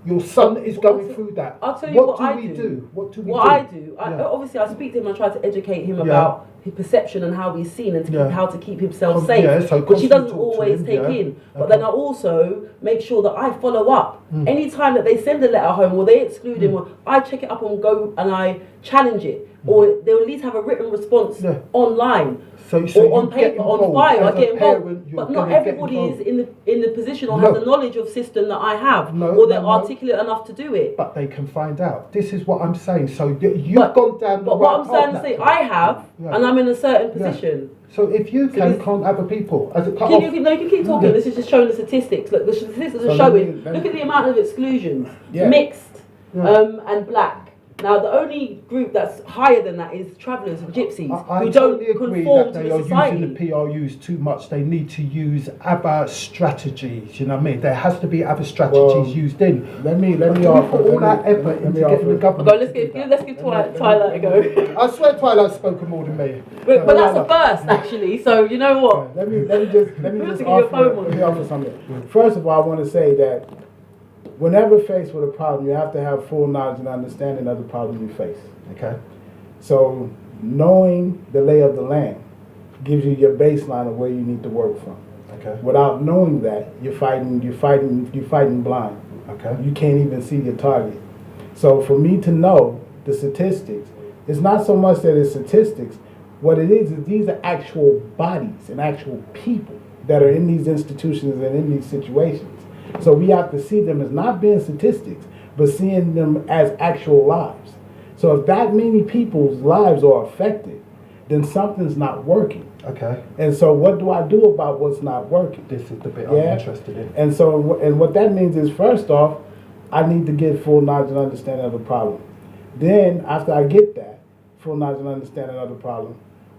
Your son is going through that. I'll tell you what do I we do. What do we do? What I do, Yeah. obviously I speak to him and try to educate him Yeah. about his perception and how he's seen and Yeah. how to keep himself safe, Yeah, so which he constantly doesn't talk to always him, take yeah. in. But Okay. then I also make sure that I follow up. Mm. Anytime that they send a letter home or they exclude him, or I check it up and go and I challenge it, or they'll at least have a written response Yeah. online. So Or you on get paper, on involved. file, I As a get involved. parent, you're But not gonna get everybody is involved. in the position or No. has the knowledge of system that I have, No, or they're no. articulate enough to do it. But they can find out. This is what I'm saying. So you've But- gone down the But right what I'm trying to path say, now. I have, Yeah. and I'm in a certain Yeah. position. So if you So can, this- can't other people? As it cut Can off. you, no, you can keep talking. Yeah. This is just showing the statistics. Look, the statistics So are let me- showing. let Look me- at the amount of exclusions, Yeah. mixed, Yeah. and black. Now, the only group that's higher than that is travellers and gypsies I who don't totally agree conform that to they the are society. using the PRUs too much. They need to use other strategies. You know what I mean? There has to be other strategies Well, used in. Let me But do we offer. put all that let me- effort let into me getting the offer. government. Okay, let's to do give that? let's give Twilight a go. I swear Twilight's spoken more than me. But that's a first, actually. So you know what? Let me We just have to get your phone on. let me offer something. First of all, I want to say that whenever faced with a problem, you have to have full knowledge and understanding of the problem you face. Okay. So knowing the lay of the land gives you your baseline of where you need to work from. Okay. Without knowing that, you're fighting blind. Okay. You can't even see your target. So for me to know the statistics, it's not so much that it's statistics. What it is these are actual bodies and actual people that are in these institutions and in these situations. So we have to see them as not being statistics, but seeing them as actual lives. So if that many people's lives are affected, then something's not working. Okay. And so what do I do about what's not working? This is the bit Yeah. I'm interested in. And so, and what that means is, first off, I need to get full knowledge and understanding of the problem. Then, after I get that full knowledge and understanding of the problem,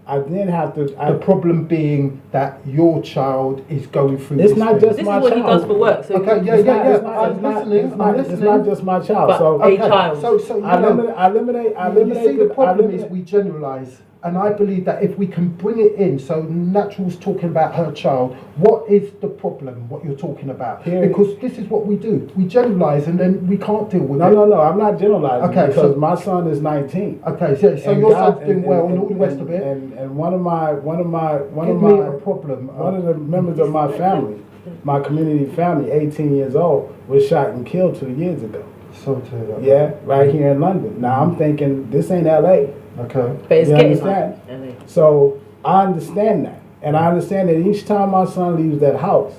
I then have to. The problem being that your child is going through It's this not thing. just This my is what he child. does for work. So Okay, yeah, It's yeah, not- yeah. it's not- I'm it's not- listening. it's not- I'm It's listening. not just my child. But So a child. So you I know, eliminate. you see, the problem is we generalise, and I believe that if we can bring it in, so Natural's talking about her child, what is the problem, what you're talking about? Here- Because this is what we do. We generalise and then we can't deal with No, it. no, I'm not generalizing. Okay, because so- my son is 19. Okay, so And your God- son's doing well and all the rest of it. And one of my Give me a problem. one of the members of my family, my community family, 18 years old, was shot and killed 2 years ago. So to that. Yeah, right here in London. Now I'm thinking this ain't LA. Okay. but it's You getting understand? like, So I understand that, and I understand that each time my son leaves that house,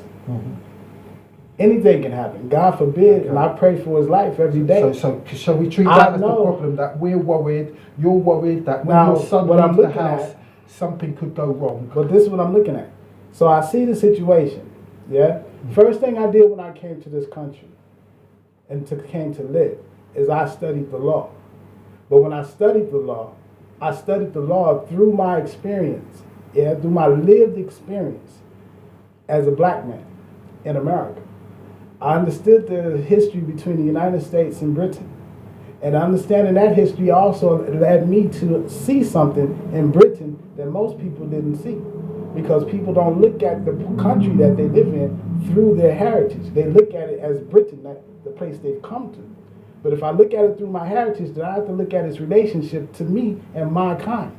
anything can happen. God forbid, and I pray for his life every day. So shall we treat I that as the know. problem, that we're worried, you're worried that when Now, your son what I'm leaves the looking house, at- something could go wrong? But this is what I'm looking at. So I see the situation. Yeah. First thing I did when I came to this country and came to live is I studied the law. But when I studied the law through my experience, yeah, through my lived experience as a black man in America. I understood the history between the United States and Britain. And understanding that history also led me to see something in Britain that most people didn't see. Because people don't look at the country that they live in through their heritage. They look at it as Britain, the place they've come to. But if I look at it through my heritage, then I have to look at its relationship to me and my kind.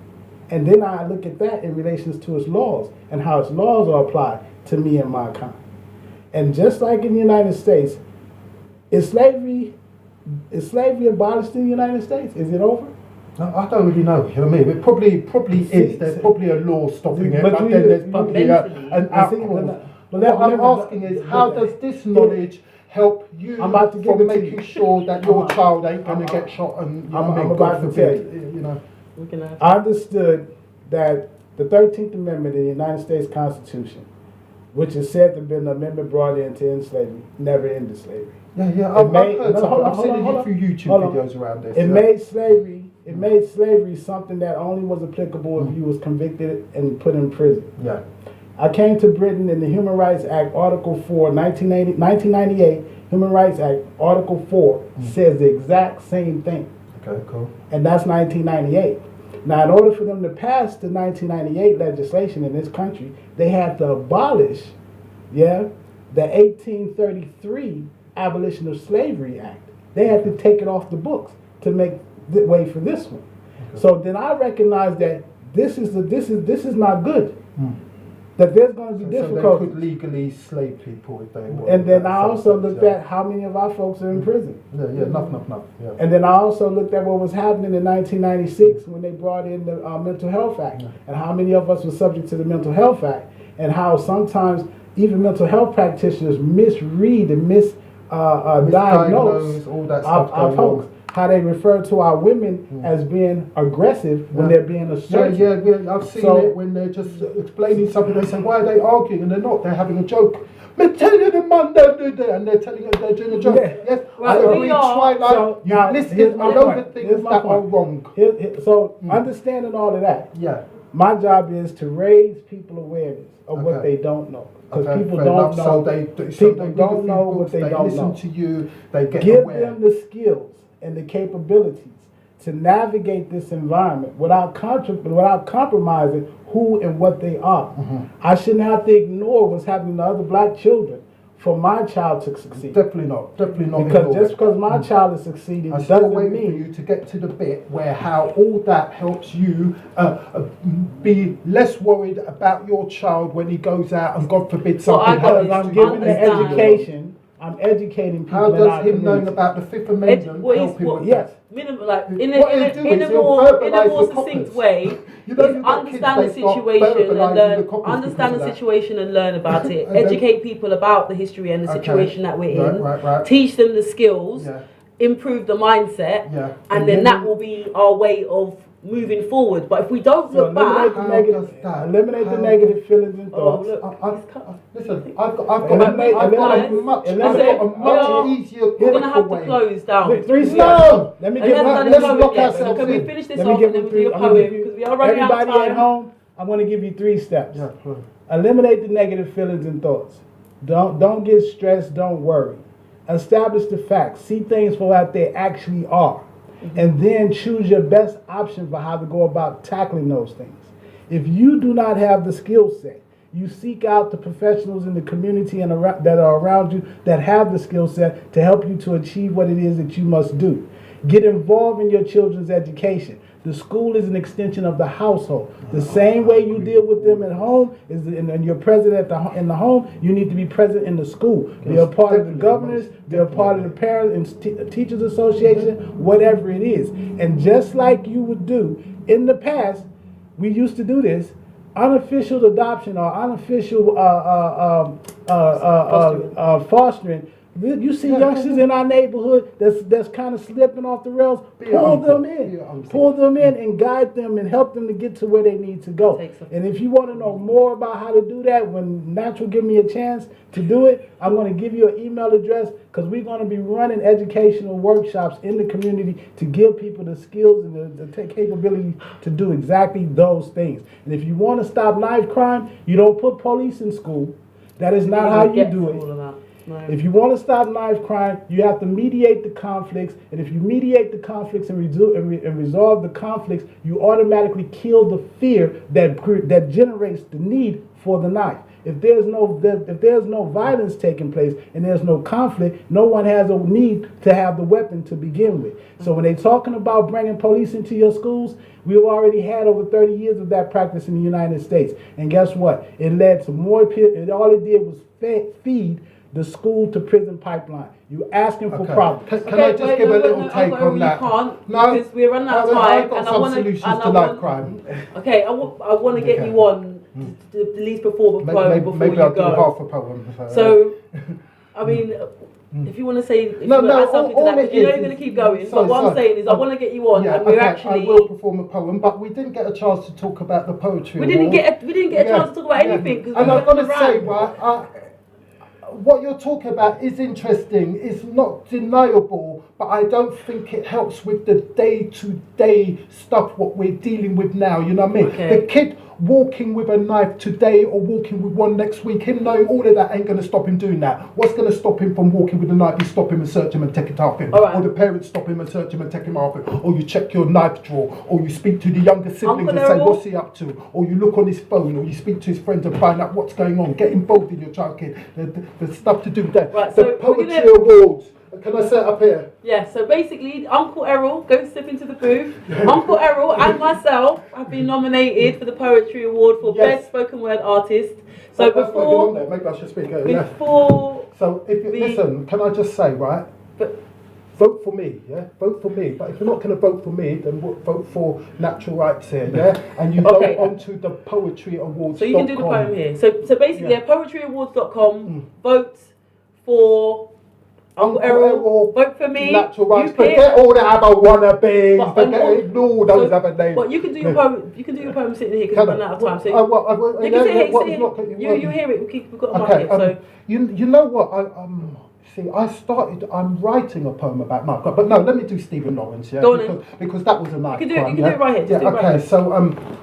And then I look at that in relations to its laws and how its laws are applied to me and my kind. And just like in the United States, is slavery abolished in the United States? Is it over? No, I don't really know. You know what I mean? It probably is. There's probably a law stopping it, But but do then you- there's probably an but outcome. but What I'm let- asking is, how does this knowledge help you I'm about to give from it to making you. sure that your I'm- child ain't going I'm- to get shot and you know I'm what I mean, about God to forbid, tell you know? we're gonna have I understood that the 13th Amendment in the United States Constitution which is said to have been the amendment brought in to end slavery, never ended slavery. Yeah, I've heard something. I've seen a few YouTube videos around this. It made slavery something that only was applicable if you was convicted and put in prison. Yeah. I came to Britain in the Human Rights Act, Article 4, 1998, Human Rights Act, Article 4, says the exact same thing. Okay, cool. And that's 1998. Now, in order for them to pass the 1998 legislation in this country, they had to abolish, the 1833 Abolition of Slavery Act. They had to take it off the books to make the way for this one. Okay. So then I recognized that this is not good. That there's going to be difficulties. So they could legally slave people if they want. And then I also looked at how many of our folks are in prison. Enough. Yeah. And then I also looked at what was happening in 1996 when they brought in the Mental Health Act, and how many of us were subject to the Mental Health Act, and how sometimes even mental health practitioners misread and misdiagnose all that our stuff folks. How they refer to our women as being aggressive when they're being assertive. Yeah. I've seen it when they're just explaining something. They say, why are they arguing? And they're not. They're having a joke. Me tell you the man, and they're telling you they're doing a joke. Yeah. Yes, Right, I agree. Twilight. So, now, listed a load of things that are wrong. Understanding all of that, Yeah. my job is to raise people awareness of what they don't know. Because people don't know. People don't know what they don't know. Listen to you. They get Give aware. them the skills and the capabilities to navigate this environment without compromising who and what they are. I shouldn't have to ignore what's happening to other black children for my child to succeed. Definitely not. Because just because my child is succeeding doesn't mean for you to get to the bit where how all that helps you be less worried about your child when he goes out and God forbid something happens. I'm giving the education. I'm educating people. How does him knowing about the Fifth Amendment help him with that? Minimum, like in a more succinct way, understand the situation and learn about it. Educate people about the history and the situation that we're in. Right. Teach them the skills. Improve the mindset, and then that will be our way of moving forward. But if we don't look back, eliminate the negative feelings and thoughts. Listen, I've got a much easier. We're gonna have to close down. 3 steps. Let me give. Let's lock ourselves Can we in. finish this off and then we do a poem? Because we are running out of time. Everybody at home, I'm going to give you 3 steps. Eliminate the negative feelings and thoughts. Don't get stressed. Don't worry. Establish the facts. See things for what they actually are. And then choose your best option for how to go about tackling those things. If you do not have the skill set, you seek out the professionals in the community and that are around you that have the skill set to help you to achieve what it is that you must do. Get involved in your children's education. The school is an extension of the household. The same way you deal with them at home and you're present in the home, you need to be present in the school. Be a part of the governors, be a part of the parents and teachers association, whatever it is. And just like you would do in the past, we used to do this. Unofficial adoption or unofficial fostering. You see youngsters in our neighborhood that's kind of slipping off the rails. Pull them in and guide them and help them to get to where they need to go. And if you want to know more about how to do that, when Natural give me a chance to do it, I'm going to give you an email address because we're going to be running educational workshops in the community to give people the skills and the capability to do exactly those things. And if you want to stop knife crime, you don't put police in school. That is not how you do it. If you want to stop knife crime, you have to mediate the conflicts. And if you mediate the conflicts and resolve the conflicts, you automatically kill the fear that generates the need for the knife. If there's no violence taking place and there's no conflict, no one has a need to have the weapon to begin with. So when they're talking about bringing police into your schools, we've already had over 30 years of that practice in the United States. And guess what? It led to more people. All it did was feed the school to prison pipeline. You asking for problems. Can I just give a little take on that? No, because we're running out of time. I've got some solutions to knife crime. Okay, I want to get you on at least before the poem before maybe you I'll go. do half a poem. So, I mean, if you want to say, if No, you want to add something to that, because you know you're going to keep going. But what I'm saying is, I want to get you on, and we're actually. I will perform a poem, but we didn't get a chance to talk about the poetry. We didn't get a chance to talk about anything. And I've got to say, right, what you're talking about is interesting. It's not deniable, but I don't think it helps with the day-to-day stuff what we're dealing with now. You know what I mean? Okay. The kid walking with a knife today or walking with one next week, him knowing all of that ain't going to stop him doing that. What's going to stop him from walking with a knife? You stop him and search him and take it off him. All right. Or the parents stop him and search him and take him off him. Or you check your knife drawer. Or you speak to the younger siblings and say, what's he up to? Or you look on his phone. Or you speak to his friends and find out what's going on. Get involved in your child kid. There's stuff to do there. Right, the so Poetry Awards. Can I set up here? Yeah, so basically, Uncle Errol, go step into the booth. Uncle Errol and myself have been nominated for the Poetry Award for Best Spoken Word Artist. So before, maybe I should speak. Before, so if you listen, can I just say, right? Vote for me, yeah. Vote for me. But if you're not going to vote for me, then vote for Natural Rights here, yeah. And you go onto the Poetry Awards. So you can do the poem here. So basically, poetryawards.com. Vote for Uncle Errol, vote for me. Natural Rights. Forget all the other wannabes. Ignore those other names. But you can do your poem. You can do your poem sitting here because we're running out of time. So you can sit here. You hear it. We've got a mic here. So you know what? I'm writing a poem about Malcolm, but no, let me do Stephen Lawrence, yeah, because that was a nice poem. You can do it right here. Okay, so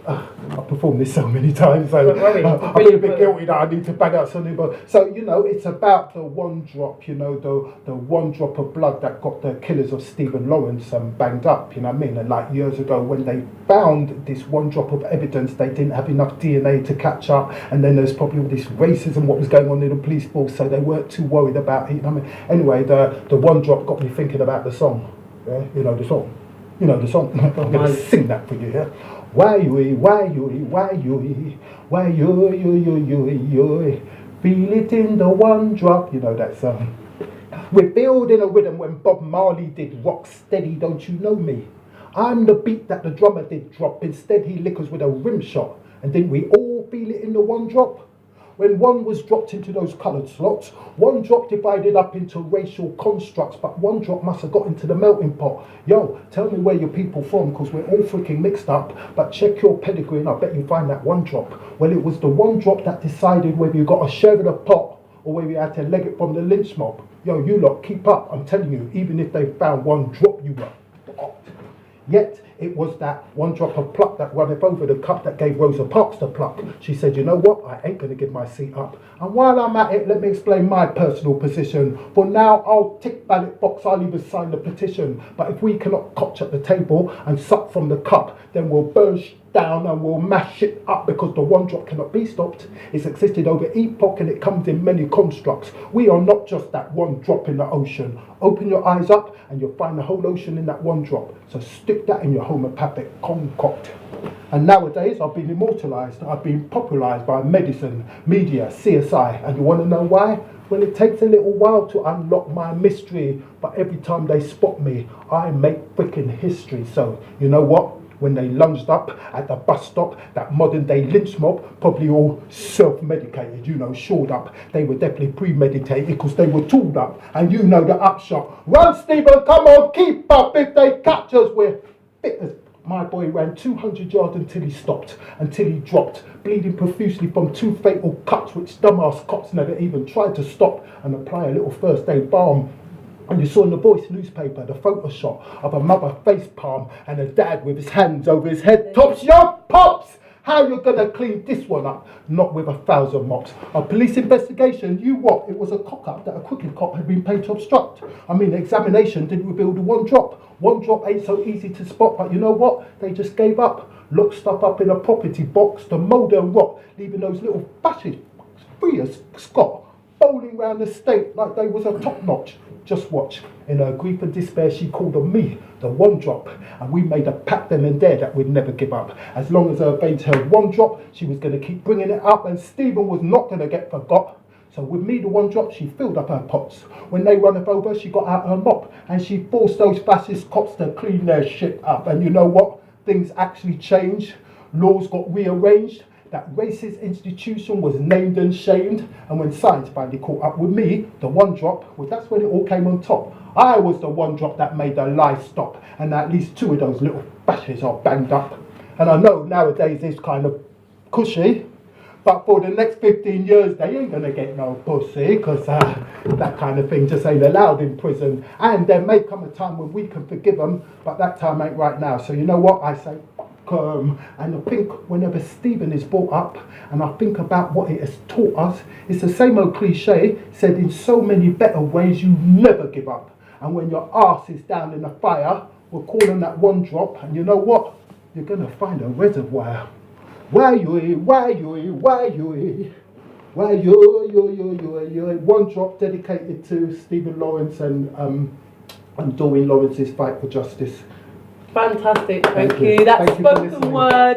I've performed this so many times, so I feel a bit guilty that I need to bang out something. But so it's about the one drop, the one drop of blood that got the killers of Stephen Lawrence banged up. You know what I mean? And like years ago, when they found this one drop of evidence, they didn't have enough DNA to catch up, and then there's probably all this racism, what was going on in the police force, so they weren't too worried about it. You know what I mean? Anyway, the one drop got me thinking about the song. Yeah? You know the song. I'm going to sing that for you. Yeah? Why you, feel it in the one drop. You know that song. We're building a rhythm when Bob Marley did rock steady. Don't you know me? I'm the beat that the drummer did drop. Instead he liquors with a rim shot. And didn't we all feel it in the one drop? When one was dropped into those coloured slots, one drop divided up into racial constructs, but one drop must have got into the melting pot. Yo, tell me where your people from, because we're all freaking mixed up, but check your pedigree and I bet you find that one drop. Well, it was the one drop that decided whether you got a share of the pot or whether you had to leg it from the lynch mob. Yo, you lot, keep up, I'm telling you, even if they found one drop, you were fucked. Yet, it was that one drop of pluck that runneth over the cup that gave Rosa Parks the pluck. She said, you know what, I ain't going to give my seat up. And while I'm at it, let me explain my personal position. For now, I'll tick ballot box, I'll even sign the petition. But if we cannot cotch at the table and suck from the cup, then we'll burst down and we'll mash it up, because the one drop cannot be stopped. It's existed over epoch and it comes in many constructs. We are not just that one drop in the ocean. Open your eyes up and you'll find the whole ocean in that one drop. So stick that in your homeopathic concoct. And nowadays I've been immortalised, I've been popularised by medicine, media, CSI. And you want to know why? Well, it takes a little while to unlock my mystery, but every time they spot me, I make freaking history. So, you know what? When they lunged up at the bus stop, that modern day lynch mob, probably all self-medicated, shored up. They were definitely premeditated because they were tooled up. And you know the upshot. Run, Stephen, come on, keep up. If they catch us, we're fit as... My boy ran 200 yards until he stopped, until he dropped, bleeding profusely from 2 fatal cuts, which dumbass cops never even tried to stop and apply a little first aid balm. And you saw in the Voice newspaper the Photoshop of a mother face palm and a dad with his hands over his head. Tops, yo, pops! How you gonna clean this one up? Not with 1,000 mops. A police investigation, you what? It was a cock-up that a crooked cop had been paid to obstruct. I mean, the examination didn't reveal the one drop. One drop ain't so easy to spot, but you know what? They just gave up. Locked stuff up in a property box to moulder and rot, leaving those little bashes free as Scott, bowling round the state like they was a top-notch. Just watch. In her grief and despair, she called on me, the one drop, and we made a pact then and there that we'd never give up. As long as her veins held one drop, she was going to keep bringing it up, and Stephen was not going to get forgot. So with me, the one drop, she filled up her pots. When they run her over, she got out her mop, and she forced those fascist cops to clean their shit up. And you know what? Things actually changed. Laws got rearranged. that racist institution was named and shamed, and when science finally caught up with me, the one drop, well, that's when it all came on top. I was the one drop that made the lies stop, and at least 2 of those little bashes are banged up. And I know nowadays it's kind of cushy, but for the next 15 years, they ain't gonna get no pussy, because that kind of thing just ain't allowed in prison. And there may come a time when we can forgive them, but that time ain't right now. So you know what? I say, and I think whenever Stephen is brought up, and I think about what it has taught us, it's the same old cliche, said in so many better ways, you never give up. And when your arse is down in the fire, we're calling that one drop, and you know what? You're gonna find a reservoir. Why you? One drop dedicated to Stephen Lawrence and Doreen Lawrence's fight for justice. Fantastic, thank you. That spoken word.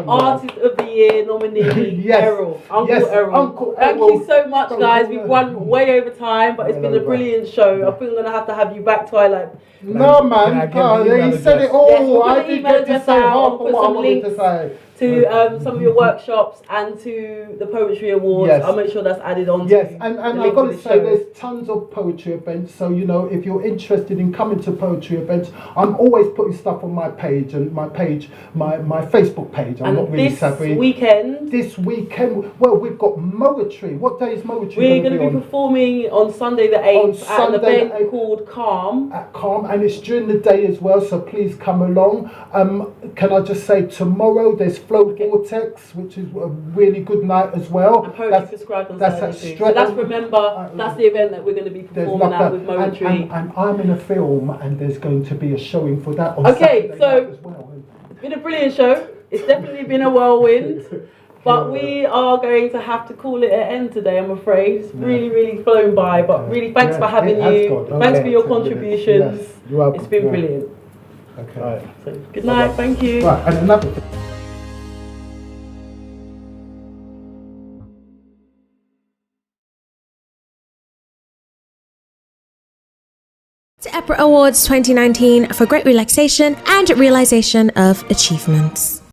Artist of the Year nominee, Yes. Errol, Uncle Yes, Errol. Uncle Thank Errol. you so much, guys. We've run Uncle way over time, but it's been a brilliant show. I think I'm gonna have to have you back, Twilight. No, Can I man, give the email he said it address? all. Yes, we'll put I the did email get to address say out, half we'll of put what I some wanted to links say. To some of your workshops and to the Poetry Awards. Yes. I'll make sure that's added on. Yes, to and the I've link got to to the say show. there's tons of poetry events, so you know, if you're interested in coming to poetry events, I'm always putting stuff on my page, and my Facebook page. I'm And not really this savvy. This weekend, well, we've got Moetry. What day is Moetry? We're going to be on? performing on Sunday the 8th at an Sunday the event 8th. called Calm. At Calm, and it's during the day as well, so please come along. Can I just say, tomorrow there's Flow Vortex, which is a really good night as well. And Poetry Prescribed on that's Saturday at too. So that's, remember, that's the event that we're going to be performing at with Moetry. and I'm in a film, and there's going to be a showing for that on Okay, Saturday so night as well. it's been a brilliant show. It's definitely been a whirlwind. But we are going to have to call it an end today, I'm afraid. It's really, really flown by. But really, thanks for having you. Thanks for your contributions. Yes. You're welcome. It's been brilliant. Okay. Right. So, good night. Thank you. Right, and another thing. To EPRA Awards 2019 for great relaxation and realization of achievements.